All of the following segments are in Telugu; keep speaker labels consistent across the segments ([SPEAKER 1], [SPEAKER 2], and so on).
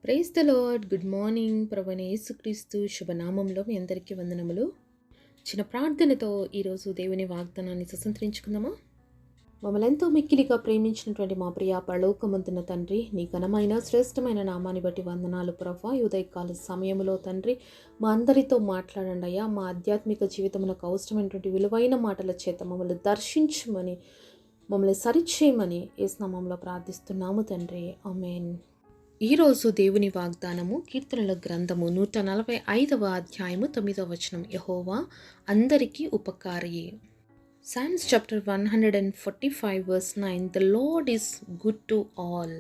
[SPEAKER 1] Praise the lord. Good morning. ప్రభువైన యేసుక్రీస్తు శుభనామంలో మీ అందరికీ వందనములు. చిన్న ప్రార్థనతో ఈరోజు దేవుని వాగ్దానాన్ని స్వతంత్రించుకుందామా? మమ్మల్ని ఎంతో మిక్కిలిగా ప్రేమించినటువంటి మా ప్రియ పరలోకమందున తండ్రి, నీ ఘనమైన శ్రేష్టమైన నామాన్ని బట్టి వందనాలు ప్రభా. ఈ ఉదయకాల సమయంలో తండ్రి మా అందరితో మాట్లాడండి అయ్యా. మా ఆధ్యాత్మిక జీవితమునకు అవసరమైనటువంటి విలువైన మాటల చేత మమ్మల్ని దర్శించమని, మమ్మల్ని సరిచేయమని యేసు నామములో ప్రార్థిస్తున్నాము తండ్రి. ఆమేన్. ఈరోజు దేవుని వాగ్దానము కీర్తనల గ్రంథము 145వ అధ్యాయము 9వ వచనం. యెహోవా అందరికీ ఉపకారియే. Psalms chapter 145 verse 9. The Lord is good to all.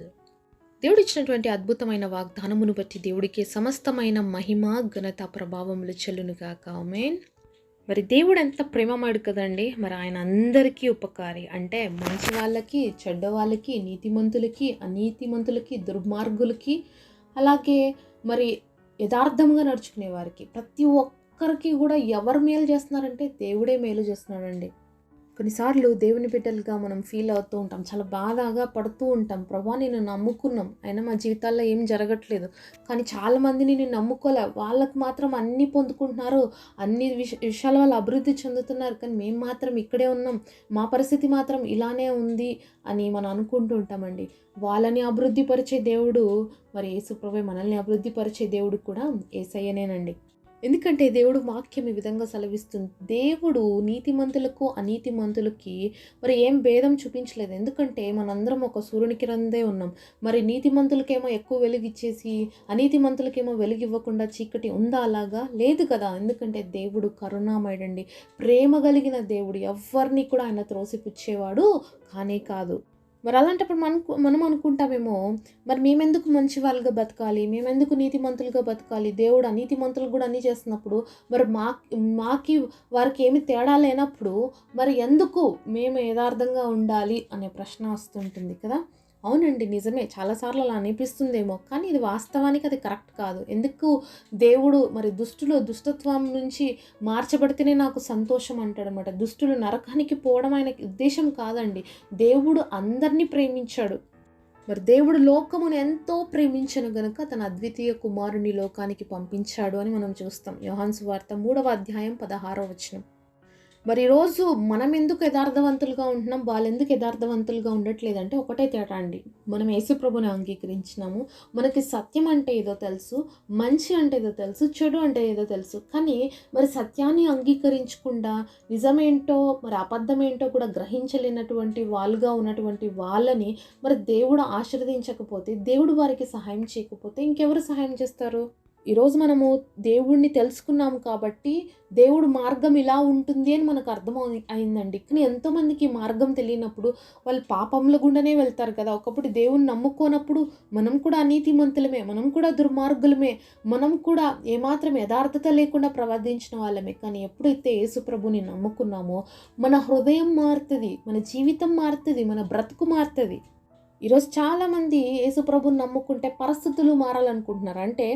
[SPEAKER 1] దేవుడు ఇచ్చినటువంటి అద్భుతమైన వాగ్దానమును బట్టి దేవుడికి సమస్తమైన మహిమ, ఘనత, ప్రభావములు చెల్లునుగాక. ఆమేన్. మరి దేవుడు ఎంత ప్రేమమయుడు కదండి. మరి ఆయన అందరికీ ఉపకారి అంటే మంచి వాళ్ళకి, చెడ్డ వాళ్ళకి, నీతిమంతులకి, అనీతిమంతులకి, దుర్మార్గులకి, అలాగే మరి యథార్థంగా నడుచుకునే వారికి, ప్రతి ఒక్కరికి కూడా ఎవరు మేలు చేస్తున్నారంటే దేవుడే మేలు చేస్తున్నాడండి. కొన్నిసార్లు దేవుని బిడ్డలుగా మనం ఫీల్ అవుతూ ఉంటాం, చాలా బాధగా పడుతూ ఉంటాం. ప్రభా నేను నమ్ముకున్నాం, అయినా మా జీవితాల్లో ఏం జరగట్లేదు. కానీ చాలామందిని నేను నమ్ముకోలే, వాళ్ళకు మాత్రం అన్నీ పొందుకుంటున్నారు, అన్ని విషయాల వాళ్ళు అభివృద్ధి చెందుతున్నారు, కానీ మేము మాత్రం ఇక్కడే ఉన్నాం, మా పరిస్థితి మాత్రం ఇలానే ఉంది అని మనం అనుకుంటూ ఉంటామండి. వాళ్ళని అభివృద్ధి పరిచే దేవుడు, మరి యేసు ప్రభువే మనల్ని అభివృద్ధి పరిచే దేవుడు కూడా యేసయ్యనేనండి. ఎందుకంటే దేవుడు వాక్యం ఈ విధంగా సెలవిస్తుంది. దేవుడు నీతిమంతులకు అనీతిమంతులకి మరి ఏం భేదం చూపించలేదు. ఎందుకంటే మనందరం ఒక సూర్యుని కిందే ఉన్నాం. మరి నీతిమంతులకేమో ఎక్కువ వెలుగు ఇచ్చేసి అనీతిమంతులకేమో వెలుగు ఇవ్వకుండా చీకటి ఉందా? అలాగా లేదు కదా. ఎందుకంటే దేవుడు కరుణామయుడండి, ప్రేమ కలిగిన దేవుడు. ఎవరిని కూడా ఆయన త్రోసిపుచ్చేవాడు కానే కాదు. మరి అలాంటప్పుడు మనం అనుకుంటామేమో, మరి మేమెందుకు మంచి వాళ్ళుగా బతకాలి, మేమెందుకు నీతిమంతులుగా బతకాలి, దేవుడు అనీతిమంతులకు కూడా అన్నీ చేస్తున్నప్పుడు మరి మాకి వారికి ఏమి తేడా లేనప్పుడు మరి ఎందుకు మేము యథార్థంగా ఉండాలి అనే ప్రశ్న వస్తుంటుంది కదా. అవునండి, నిజమే, చాలాసార్లు అలా అనిపిస్తుందేమో, కానీ ఇది వాస్తవానికి అది కరెక్ట్ కాదు. ఎందుకు దేవుడు మరి దుష్టత్వం నుంచి మార్చబడితేనే నాకు సంతోషం అంటాడనమాట. దుష్టులు నరకానికి పోవడం ఆయన ఉద్దేశం కాదండి. దేవుడు అందరినీ ప్రేమించాడు. మరి దేవుడు లోకమును ఎంతో ప్రేమించను గనుక తన అద్వితీయ కుమారుని లోకానికి పంపించాడు అని మనం చూస్తాం. యోహాను సువార్త 3వ అధ్యాయం 16వ వచనం. మరి ఈరోజు మనం ఎందుకు యథార్థవంతులుగా ఉంటున్నాం, వాళ్ళు ఎందుకు యథార్థవంతులుగా ఉండట్లేదంటే ఒకటే తేడా అండి. మనం యేసు ప్రభుని అంగీకరించినాము, మనకి సత్యం అంటే ఏదో తెలుసు, మంచి అంటే ఏదో తెలుసు, చెడు అంటే ఏదో తెలుసు. కానీ మరి సత్యాన్ని అంగీకరించకుండా నిజమేంటో మరి అబద్ధమేంటో కూడా గ్రహించలేనటువంటి వాళ్ళుగా ఉన్నటువంటి వాళ్ళని మరి దేవుడు ఆశీర్వదించకపోతే, దేవుడు వారికి సహాయం చేయకపోతే ఇంకెవరు సహాయం చేస్తారు? ఈరోజు మనము దేవుడిని తెలుసుకున్నాము కాబట్టి దేవుడు మార్గం ఇలా ఉంటుంది అని మనకు అర్థం అయిందండి. కానీ ఎంతోమందికి మార్గం తెలియనప్పుడు వాళ్ళు పాపంలో గుండానే వెళ్తారు కదా. ఒకప్పుడు దేవుణ్ణి నమ్ముకోనప్పుడు మనం కూడా అనీతిమంతులమే, మనం కూడా దుర్మార్గులమే, మనం కూడా ఏమాత్రం యథార్థత లేకుండా ప్రవర్తించిన వాళ్ళమే. కానీ ఎప్పుడైతే యేసు ప్రభుని నమ్ముకున్నామో మన హృదయం మారుతుంది, మన జీవితం మారుతుంది, మన బ్రతుకు మారుతుంది. ఈరోజు చాలామంది యేసు ప్రభుని నమ్ముకుంటే పరిస్థితులు మారాలనుకుంటున్నారు. అంటే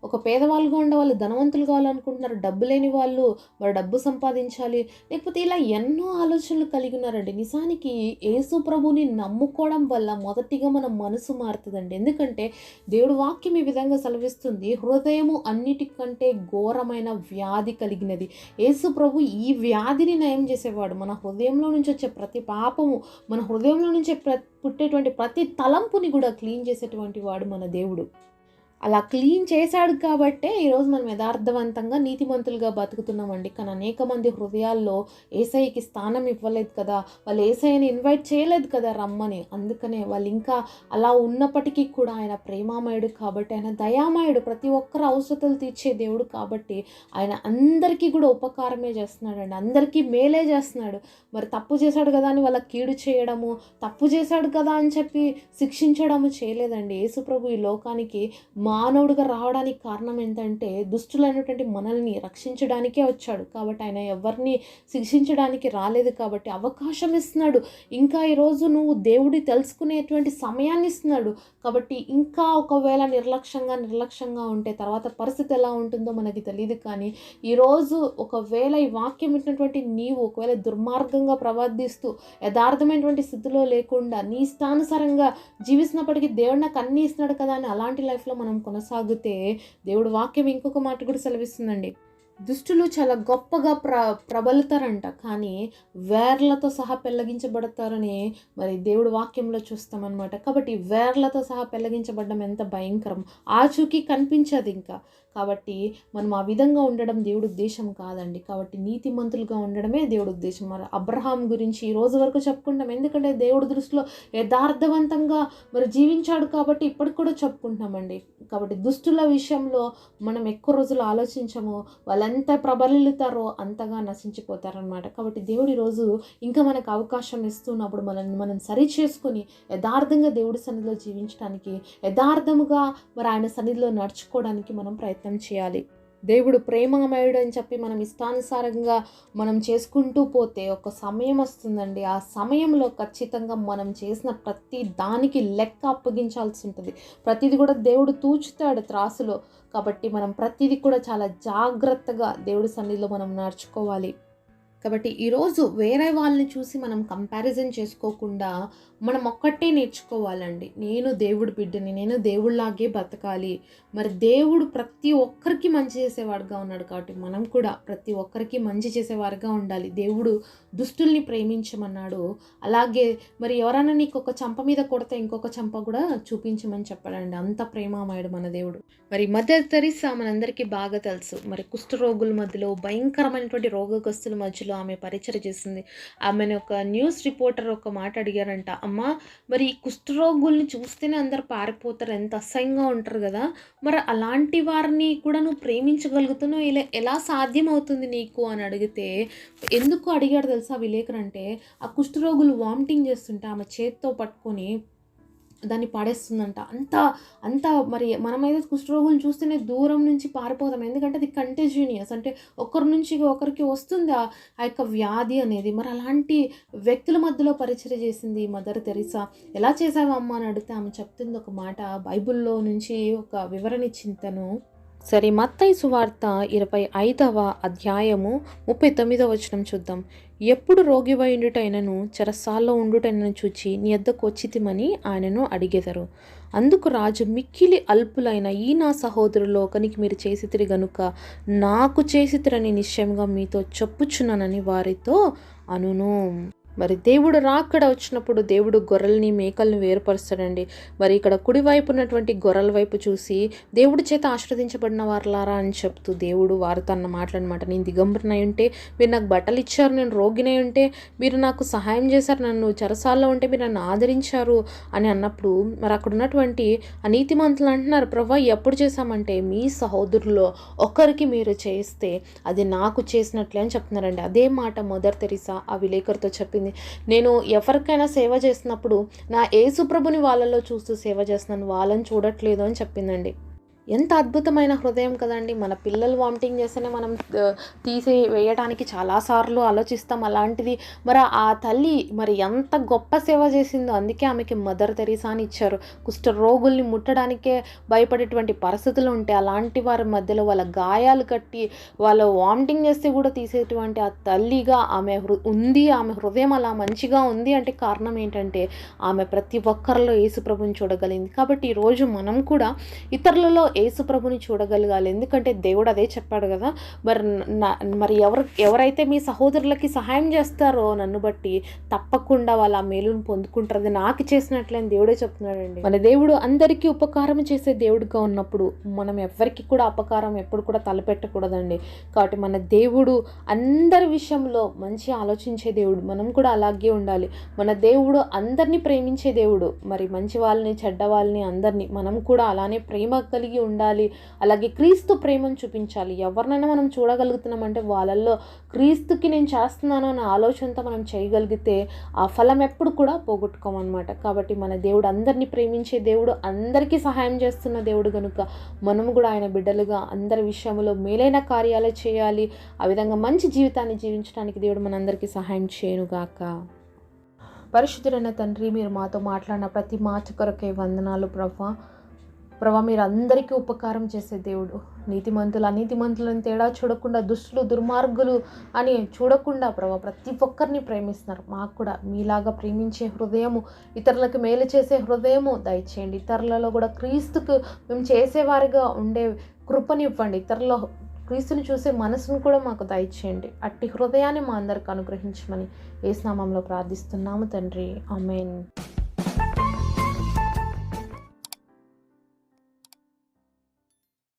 [SPEAKER 1] ఒక పేదవాళ్ళుగా ఉండే వాళ్ళు ధనవంతులు కావాలనుకుంటున్నారు, డబ్బు లేని వాళ్ళు మరి డబ్బు సంపాదించాలి, లేకపోతే ఇలా ఎన్నో ఆలోచనలు కలిగి ఉన్నారండి. నిజానికి యేసు ప్రభుని నమ్ముకోవడం వల్ల మొదటిగా మన మనసు మారుతుందండి. ఎందుకంటే దేవుడు వాక్యం ఈ విధంగా సెలవిస్తుంది, హృదయము అన్నిటికంటే ఘోరమైన వ్యాధి కలిగినది. యేసు ప్రభు ఈ వ్యాధిని నయం చేసేవాడు. మన హృదయంలో నుంచి వచ్చే ప్రతి పాపము, మన హృదయంలో నుంచి పుట్టేటువంటి ప్రతి తలంపుని కూడా క్లీన్ చేసేటువంటి వాడు మన దేవుడు. అలా క్లీన్ చేశాడు కాబట్టే ఈరోజు మనం యథార్థవంతంగా నీతిమంతులుగా బతుకుతున్నామండి. కానీ అనేక మంది హృదయాల్లో యేసయ్యకి స్థానం ఇవ్వలేదు కదా, వాళ్ళు యేసయ్యని ఇన్వైట్ చేయలేదు కదా రమ్మని. అందుకనే వాళ్ళు ఇంకా అలా ఉన్నప్పటికీ కూడా ఆయన ప్రేమామయుడు కాబట్టి, ఆయన దయామయుడు, ప్రతి ఒక్కరు అవసరతలు తీర్చే దేవుడు కాబట్టి ఆయన అందరికీ కూడా ఉపకారమే చేస్తున్నాడండి, అందరికీ మేలే చేస్తున్నాడు. మరి తప్పు చేశాడు కదా అని వాళ్ళకి కీడు చేయడము, తప్పు చేశాడు కదా అని చెప్పి శిక్షించడము చేయలేదండి. యేసు ప్రభు ఈ లోకానికి మానవుడిగా రావడానికి కారణం ఏంటంటే దుష్టులైనటువంటి మనల్ని రక్షించడానికే వచ్చాడు. కాబట్టి ఆయన ఎవరిని శిక్షించడానికి రాలేదు కాబట్టి అవకాశం ఇస్తున్నాడు. ఇంకా ఈరోజు నువ్వు దేవుడి తెలుసుకునేటువంటి సమయాన్ని ఇస్తున్నాడు. కాబట్టి ఇంకా ఒకవేళ నిర్లక్ష్యంగా ఉంటే తర్వాత పరిస్థితి ఎలా ఉంటుందో మనకి తెలియదు. కానీ ఈరోజు ఒకవేళ ఈ వాక్యం ఇచ్చినటువంటి నీవు ఒకవేళ దుర్మార్గంగా ప్రవర్తిస్తూ యథార్థమైనటువంటి స్థితిలో లేకుండా నీ ఇష్టానుసారంగా జీవిస్తున్నప్పటికీ దేవుడు నాకు అన్నీ ఇస్తున్నాడు కదా అని అలాంటి లైఫ్లో మనం కొనసాగితే దేవుడు వాక్యం ఇంకొక మాట కూడా సెలవిస్తుందండి. దుష్టులు చాలా గొప్పగా ప్రబలుతారంట, కానీ వేర్లతో సహా పెళ్ళగించబడతారని మరి దేవుడు వాక్యంలో చూస్తామన్నమాట. కాబట్టి వేర్లతో సహా పెళ్ళగించబడడం ఎంత భయంకరం, ఆచూకీ కనిపించదు ఇంకా. కాబట్టి మనం ఆ విధంగా ఉండడం దేవుడి ఉద్దేశం కాదండి. కాబట్టి నీతిమంతులుగా ఉండడమే దేవుడి ఉద్దేశం. మరి అబ్రహాం గురించి ఈ రోజు వరకు చెప్పుకుంటాం, ఎందుకంటే దేవుడి దృష్టిలో యథార్థవంతంగా మరి జీవించాడు కాబట్టి ఇప్పటికి కూడా చెప్పుకుంటున్నామండి. కాబట్టి దుష్టుల విషయంలో మనం ఎక్కువ రోజులు ఆలోచించము, వాళ్ళెంత ప్రబలుతారో అంతగా నశించిపోతారనమాట. కాబట్టి దేవుడు ఈరోజు ఇంకా మనకు అవకాశం ఇస్తున్నప్పుడు మనం సరి చేసుకొని యథార్థంగా దేవుడి సన్నిధిలో జీవించడానికి, యథార్థముగా మరి ఆయన సన్నిధిలో నడుచుకోవడానికి మనం ప్రయత్నం చేయాలి. దేవుడు ప్రేమమయుడు అని చెప్పి మనం ఇష్టానుసారంగా మనం చేసుకుంటూ పోతే ఒక సమయం వస్తుందండి. ఆ సమయంలో ఖచ్చితంగా మనం చేసిన ప్రతి దానికి లెక్క అప్పగించాల్సి ఉంటుంది. ప్రతిదీ కూడా దేవుడు తూచుతాడు త్రాసులో. కాబట్టి మనం ప్రతిదీ కూడా చాలా జాగ్రత్తగా దేవుడి సన్నిధిలో మనం నడుచుకోవాలి. కాబట్టి ఈరోజు వేరే వాళ్ళని చూసి మనం కంపారిజన్ చేసుకోకుండా మనం ఒక్కటే నేర్చుకోవాలండి. నేను దేవుడి బిడ్డని, నేను దేవుడిలాగే బతకాలి. మరి దేవుడు ప్రతి ఒక్కరికి మంచి చేసేవాడుగా ఉన్నాడు కాబట్టి మనం కూడా ప్రతి ఒక్కరికి మంచి చేసేవారుగా ఉండాలి. దేవుడు దుష్టుల్ని ప్రేమించమన్నాడు. అలాగే మరి ఎవరైనా నీకు ఒక చంప మీద కొడితే ఇంకొక చంప కూడా చూపించమని చెప్పాడండి. అంత ప్రేమమయుడు మన దేవుడు. మరి మదర్ తెరీసా మనందరికీ బాగా తెలుసు. మరి కుష్ఠరోగుల మధ్యలో, భయంకరమైనటువంటి రోగగ్రస్తుల మధ్యలో ఆమె పరిచయం చేసింది. ఆమెను ఒక న్యూస్ రిపోర్టర్ ఒక మాట అడిగారంట, అమ్మా మరి ఈ కుష్ఠరోగుల్ని చూస్తేనే అందరు పారిపోతారు, ఎంత అసహ్యంగా ఉంటారు కదా, మరి అలాంటి వారిని కూడా నువ్వు ప్రేమించగలుగుతున్నావు, ఇలా ఎలా సాధ్యం అవుతుంది నీకు అని అడిగితే, ఎందుకు అడిగాడు తెలుసా విలేకరు అంటే, ఆ కుష్ఠరోగులు వామిటింగ్ చేస్తుంటే ఆమె చేత్తో పట్టుకొని దాన్ని పడేస్తుందంట. అంత మరి మనమైతే కుష్ఠరోగులు చూస్తేనే దూరం నుంచి పారిపోతాం, ఎందుకంటే అది కంటేజినియస్, అంటే ఒకరి నుంచి ఒకరికి వస్తుంది ఆ యొక్క వ్యాధి అనేది. మరి అలాంటి వ్యక్తుల మధ్యలో పరిచయం చేసింది మదర్ తెరీసా. ఎలా చేసావమ్మా అని అడిగితే ఆమె చెప్తుంది ఒక మాట, బైబిల్లో నుంచి ఒక వివరణ ఇచ్చింది తను. సరే, మత్తయి సువార్త 25వ అధ్యాయము 39వ వచనం చూద్దాం. ఎప్పుడు రోగివై ఉండుటైనను చెరసాల్లో ఉండుటైనను చూచి నీ యొద్దకు వచ్చితిమని ఆయనను అడిగెదరు. అందుకు రాజు, మిక్కిలి అల్పులైన ఈ నా సహోదరులో ఒకనికి మీరు చేసితిరి గనుక నాకు చేసితిరని నిశ్చయంగా మీతో చెప్పుచున్నానని వారితో అనును. మరి దేవుడు రాకడ వచ్చినప్పుడు దేవుడు గొర్రెల్ని మేకల్ని వేరుపరుస్తాడండి. మరి ఇక్కడ కుడివైపు ఉన్నటువంటి గొర్రెల వైపు చూసి దేవుడి చేత ఆశీర్వదించబడిన వారులారా అని చెప్తూ దేవుడు వారితో అన్న మాటలన్నమాట. నేను దిగంబరనై ఉంటే మీరు నాకు బట్టలు ఇచ్చారు, నేను రోగినై ఉంటే మీరు నాకు సహాయం చేశారు, నన్ను చెరసాల్లో ఉంటే మీరు నన్ను ఆదరించారు అని అన్నప్పుడు మరి అక్కడ ఉన్నటువంటి అనీతిమంతులు అంటున్నారు, ప్రభా ఎప్పుడు చేశామంటే మీ సహోదరులో ఒకరికి మీరు చేస్తే అది నాకు చేసినట్లే అని చెప్తున్నారండి. అదే మాట మదర్ తెరీసా ఆ విలేకరుతో చెప్పింది. నేను ఎవరికైనా సేవ చేసినప్పుడు నా యేసుప్రభుని వాళ్ళలో చూస్తూ సేవ చేస్తున్నాను, వాళ్ళని చూడట్లేదు అని చెప్పిందండి. ఎంత అద్భుతమైన హృదయం కదండి. మన పిల్లలు వామిటింగ్ చేస్తేనే మనం తీసి వేయడానికి చాలాసార్లు ఆలోచిస్తాం. అలాంటిది మరి ఆ తల్లి మరి ఎంత గొప్ప సేవ చేసిందో, అందుకే ఆమెకి మదర్ తెరీసా అని ఇచ్చారు. కుష్ఠరోగుల్ని ముట్టడానికే భయపడేటువంటి పరిస్థితులు ఉంటే అలాంటి వారి మధ్యలో వాళ్ళ గాయాలు కట్టి వాళ్ళు వామిటింగ్ చేస్తే కూడా తీసేటువంటి ఆ తల్లిగా ఆమె ఉంది. ఆమె హృదయం అలా మంచిగా ఉంది అంటే కారణం ఏంటంటే ఆమె ప్రతి ఒక్కరిలో యేసుప్రభుని చూడగలిగింది. కాబట్టి ఈరోజు మనం కూడా ఇతరులలో యేసుప్రభుని చూడగలగాలి. ఎందుకంటే దేవుడు అదే చెప్పాడు కదా, మరి ఎవరైతే మీ సహోదరులకి సహాయం చేస్తారో నన్ను బట్టి తప్పకుండా వాళ్ళ ఆ మేలును పొందుకుంటారు, నాకు చేసినట్లే అని దేవుడే చెప్తున్నాడండి. మన దేవుడు అందరికీ ఉపకారం చేసే దేవుడిగా ఉన్నప్పుడు మనం ఎవరికి కూడా అపకారం ఎప్పుడు కూడా తలపెట్టకూడదండి. కాబట్టి మన దేవుడు అందరి విషయంలో మంచి ఆలోచించే దేవుడు, మనం కూడా అలాగే ఉండాలి. మన దేవుడు అందరినీ ప్రేమించే దేవుడు. మరి మంచి వాళ్ళని చెడ్డ వాళ్ళని అందరినీ మనం కూడా అలానే ప్రేమ కలిగి ఉండాలి. అలాగే క్రీస్తు ప్రేమను చూపించాలి. ఎవరినైనా మనం చూడగలుగుతున్నామంటే వాళ్ళల్లో క్రీస్తుకి నేను చేస్తున్నాను అనే ఆలోచనతో మనం చేయగలిగితే ఆ ఫలం ఎప్పుడు కూడా పోగొట్టుకోమన్నమాట. కాబట్టి మన దేవుడు అందరినీ ప్రేమించే దేవుడు, అందరికీ సహాయం చేస్తున్న దేవుడు కనుక మనము కూడా ఆయన బిడ్డలుగా అందరి విషయంలో మేలైన కార్యాలు చేయాలి. ఆ విధంగా మంచి జీవితాన్ని జీవించడానికి దేవుడు మనందరికీ సహాయం చేయనుగాక. పరిశుద్ధుడైన తండ్రి, మీరు మాతో మాట్లాడిన ప్రతి మాట కొరకే వందనాలు ప్రభా. ప్రభా మీరు అందరికీ ఉపకారం చేసే దేవుడు. నీతిమంతులు అనీతిమంతులను తేడా చూడకుండా, దుష్టులు దుర్మార్గులు అని చూడకుండా ప్రభా ప్రతి ఒక్కరిని ప్రేమిస్తున్నారు. మాకు కూడా మీలాగా ప్రేమించే హృదయము, ఇతరులకు మేలు చేసే హృదయము దయచేయండి. ఇతరులలో కూడా క్రీస్తుకు మేము చేసేవారిగా ఉండే కృపనివ్వండి. ఇతరుల క్రీస్తుని చూసే మనసును కూడా మాకు దయచేయండి. అట్టి హృదయాన్ని మా అందరికి అనుగ్రహించమని యేసు నామములో ప్రార్థిస్తున్నాము తండ్రి. ఆమేన్.